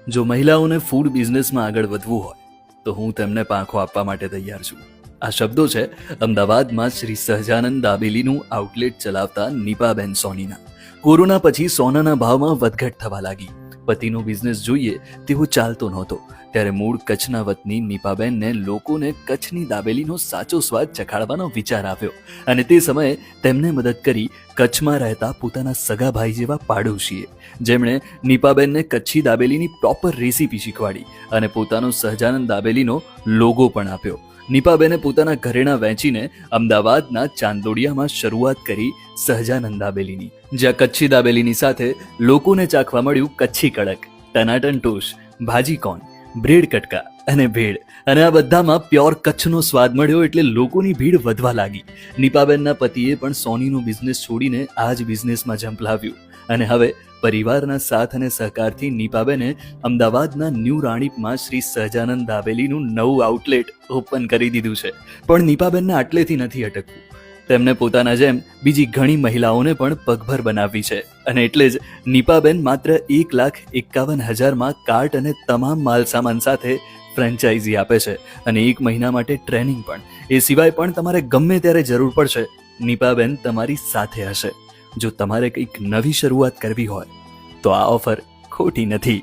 જો મહિલાઓને ફૂડ બિઝનેસમાં આગળ વધવું હોય તો હું તેમને પાંખો આપવા માટે તૈયાર છું. આ શબ્દો છે અમદાવાદમાં શ્રી સહજાનંદ દાબેલીનું આઉટલેટ ચલાવતા નીપાબેન સોનીના. કોરોના પછી સોનાના ભાવમાં વધઘટ થવા લાગી. પતિનો બિઝનેસ જોઈએ તેવો ચાલતો નહોતો ત્યારે મૂળ કચ્છના વતની નીપાબેનને લોકોને કચ્છની દાબેલીનો સાચો સ્વાદ ચખાડવાનો વિચાર આવ્યો અને તે સમયે તેમને મદદ કરી કચ્છમાં રહેતા પોતાના સગા ભાઈ જેવા પાડોશીએ, જેમણે નીપાબેનને કચ્છી દાબેલીની પ્રોપર રેસીપી શીખવાડી અને પોતાનો સહજાનંદ દાબેલીનો લોગો પણ આપ્યો. નીપાબેને પોતાના ઘરેણાં વેચીને અમદાવાદના ચાંદોડિયામાં શરૂઆત કરી સહજાનંદ દાબેલીની, જ્યાં કચ્છી દાબેલીની સાથે લોકોને ચાખવા મળ્યું કચ્છી કડક, ટનાટન ટોશ, ભાજી કોર્ન, બ્રેડ કટકા અને ભેળ. અને આ બધામાં પ્યોર કચ્છનો સ્વાદ મળ્યો એટલે લોકોની ભીડ વધવા લાગી. નીપાબેનના પતિએ પણ સોનીનો બિઝનેસ છોડીને આ જ બિઝનેસમાં ઝંપલાવ્યું અને હવે પરિવારના સાથ અને સહકારથી નીપાબેને અમદાવાદના ન્યૂ રાણીપમાં શ્રી સહજાનંદ દાબેલીનું નવું આઉટલેટ ઓપન કરી દીધું છે. પણ નીપાબેનને આટલેથી નથી અટકવું. તેમને પોતાના જેમ બીજી ઘણી મહિલાઓને પણ પગભર બનાવવી છે અને એટલે જ નીપાબેન માત્ર 1,51,000 કાર્ટ અને તમામ માલ સામાન સાથે ફ્રેન્ચાઇઝી આપે છે અને 1 મહિના માટે ટ્રેનિંગ પણ. એ સિવાય પણ તમારે ગમે ત્યારે જરૂર પડશે, નીપાબેન તમારી સાથે હશે. જો તમારે કંઈક નવી શરૂઆત કરવી હોય તો આ ઓફર ખોટી નથી.